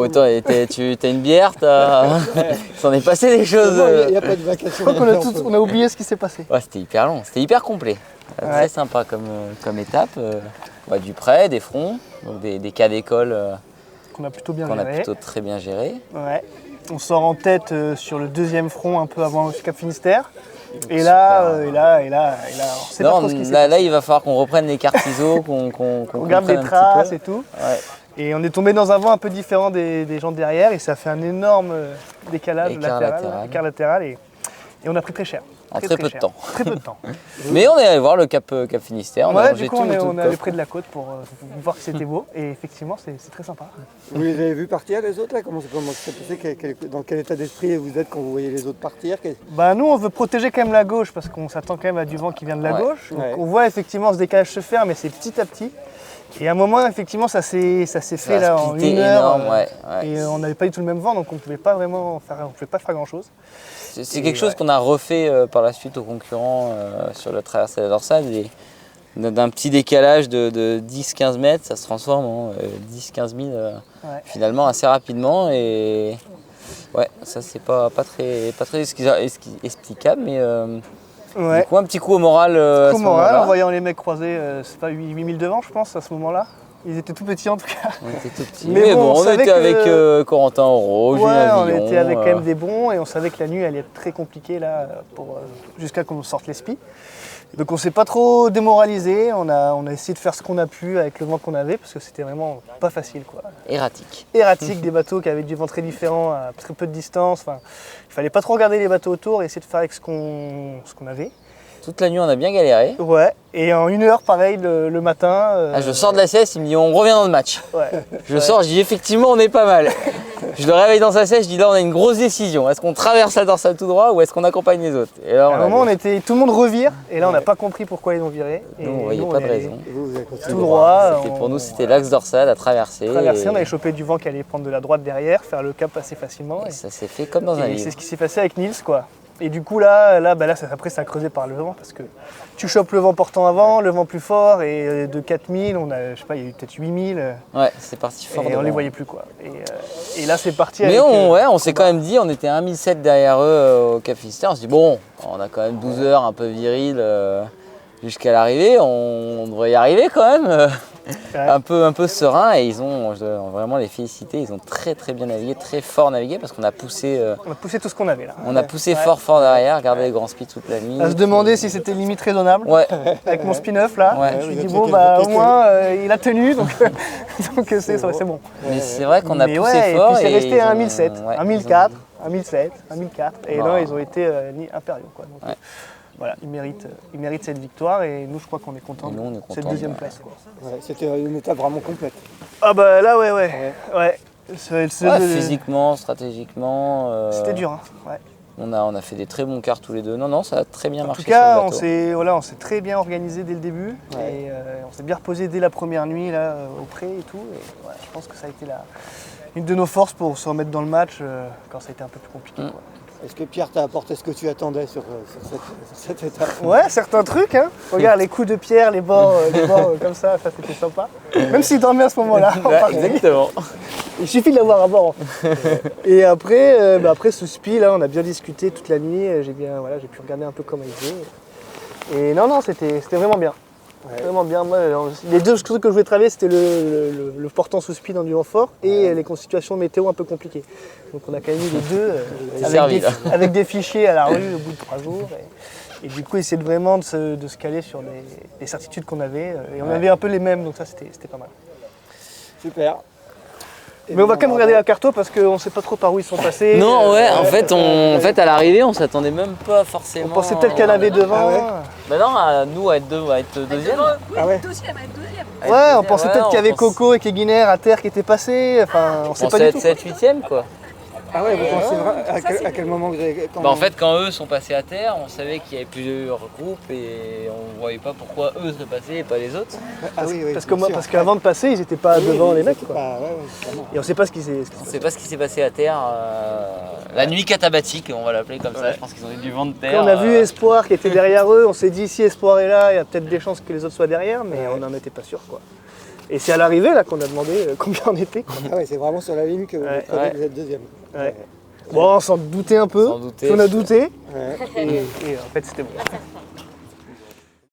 Oh, toi, t'as une bière, s'en est passé des choses. Il n'y a pas de vacation. Je crois qu'on a oublié ce qui s'est passé. Ouais, c'était hyper long, c'était hyper complet. Très sympa comme étape. Du prêt, des fronts, donc des cas d'école qu'on a plutôt bien qu'on géré. a plutôt très bien géré. Ouais. On sort en tête sur le deuxième front un peu avant le Cap Finistère. Et là, on sait pas trop ce qui s'est passé. Là, il va falloir qu'on reprenne les cartes ISO, qu'on regarde les traces et tout. Ouais. Et on est tombé dans un vent un peu différent des gens derrière et ça fait un énorme décalage écart latéral et on a pris très cher. En très peu de temps. Très peu de temps. Mais on est allé voir le Cap Finistère. Du coup, on est allé près de la côte pour voir que c'était beau. Et effectivement, c'est très sympa. Vous les avez vus partir les autres là? Comment ça s'est passé? Dans quel état d'esprit vous êtes quand vous voyez les autres partir? Nous, on veut protéger quand même la gauche parce qu'on s'attend quand même à du vent qui vient de la gauche. Donc, on voit effectivement ce décalage se faire, mais c'est petit à petit. Et à un moment, effectivement, ça s'est fait là en 1 heure. Et on n'avait pas du tout le même vent, donc on ne pouvait pas vraiment faire grand-chose. C'est quelque chose qu'on a refait par la suite aux concurrents sur la traversée de la dorsale. D'un petit décalage de 10-15 mètres, ça se transforme en 10-15 000 finalement assez rapidement. Et ouais, ça c'est pas très explicable, mais du coup un petit coup au moral. En voyant les mecs croiser, c'est pas 8000 devant je pense à ce moment-là. Ils étaient tout petits en tout cas. On était tout petits. Mais bon, on était avec Corentin Auro, Julien Villon. On était avec quand même des bons et on savait que la nuit allait être très compliquée là jusqu'à qu'on sorte les spies. Donc on s'est pas trop démoralisé, on a essayé de faire ce qu'on a pu avec le vent qu'on avait parce que c'était vraiment pas facile quoi. Erratique, des bateaux qui avaient du vent très différent à très peu de distance. Enfin, il fallait pas trop regarder les bateaux autour et essayer de faire avec ce qu'on avait. Toute la nuit, on a bien galéré. Ouais, et en 1 heure, pareil, le matin... je sors de la sieste, il me dit on revient dans le match. Ouais. Je sors, je dis effectivement on est pas mal. Je le réveille dans sa sieste, je dis là on a une grosse décision. Est-ce qu'on traverse la dorsale tout droit ou est-ce qu'on accompagne les autres? Et là, à un moment, tout le monde revire, et là on n'a pas compris pourquoi ils ont viré. Nous, on voyait pas de raison. Tout droit. Pour nous, c'était l'axe dorsal à traverser. On avait chopé du vent qui allait prendre de la droite derrière, faire le cap assez facilement. Et ça s'est fait comme dans un livre. C'est ce qui s'est passé avec Nils quoi. Et du coup après ça a creusé par le vent parce que tu chopes le vent portant avant, le vent plus fort et de 4000, il y a eu peut-être 8000. Ouais, c'est parti fort. Et on les voyait plus quoi. Et là c'est parti. Mais on s'est quand même dit, on était 1007 derrière eux au Cap Finistère, on s'est dit bon, on a quand même 12 heures un peu viril jusqu'à l'arrivée, on devrait y arriver quand même. Un peu serein et je dois vraiment les féliciter, ils ont très très bien navigué, très fort navigué parce qu'on a poussé. On a poussé tout ce qu'on avait là. On a poussé fort derrière, regardé les grands speeds toute la nuit. À se demander si c'était limite raisonnable. Ouais. Avec mon spin-off là. Ouais. Je me dis bon au moins il a tenu donc c'est bon. Mais c'est vrai qu'on a poussé fort. Et puis c'est resté à 1007, 1004, 1007, 1004 et là ils ont été impériaux quoi. Donc, voilà, ils méritent cette victoire et nous je crois qu'on est contents de cette deuxième place. Quoi. Ouais, c'était une étape vraiment complète. Ah bah là ouais. Physiquement, stratégiquement. C'était dur hein. Ouais. On a fait des très bons quarts tous les deux. Non, ça a très bien marché. En tout cas, on s'est très bien organisé dès le début et on s'est bien reposé dès la première nuit là, au pré et tout. Et, je pense que ça a été une de nos forces pour se remettre dans le match quand ça a été un peu plus compliqué. Quoi. Est-ce que Pierre t'a apporté ce que tu attendais sur cette étape? Ouais, certains trucs. Hein. Regarde les coups de Pierre, les bords comme ça c'était sympa. Même s'il dormait à ce moment-là. Exactement. Il suffit de l'avoir à bord. Et après ce spi, là, on a bien discuté toute la nuit. J'ai pu regarder un peu comment il faisait. Et non, c'était vraiment bien. Ouais. Vraiment bien. Moi, les deux trucs que je voulais travailler, c'était le portant sous speed dans du vent fort et les situations météo un peu compliquées. Donc on a quand même mis les deux avec des fichiers à la rue au bout de 3 jours. Et du coup, essayer vraiment de se caler sur les certitudes qu'on avait. Et on avait un peu les mêmes, donc ça, c'était pas mal. Super. Mais on va quand même regarder la carte parce qu'on ne sait pas trop par où ils sont passés. Non, en fait, à l'arrivée, on s'attendait même pas forcément. On pensait peut-être qu'il y en avait devant. Ah ouais. Bah non, nous, à être deuxième. Oui, deuxième. Ouais, on pensait peut-être qu'il y avait Coco et Keguiner à terre qui étaient passés. Enfin, on sait pas du tout. 7, 8e, quoi. Ah ouais, vous pensez vraiment à quel moment vous avez... En fait, quand eux sont passés à terre, on savait qu'il y avait plusieurs groupes et on voyait pas pourquoi eux seraient passés et pas les autres. Parce qu'avant de passer, ils n'étaient pas devant les mecs. Quoi. Et on sait pas ce qui s'est passé. On sait pas ce qui s'est passé à terre. La nuit catabatique, on va l'appeler comme ça. Je pense qu'ils ont eu du vent de terre. Quand on a vu Espoir qui était derrière eux, on s'est dit si Espoir est là, il y a peut-être des chances que les autres soient derrière, mais on n'en était pas sûr. Quoi. Et c'est à l'arrivée là qu'on a demandé combien on était. Ah ouais, c'est vraiment sur la ligne que vous Ouais. prenez Ouais. que vous êtes deuxième. Ouais. Bon, on s'en doutait un peu. Sans douter. Puis on a douté. Ouais. Et en fait, c'était bon.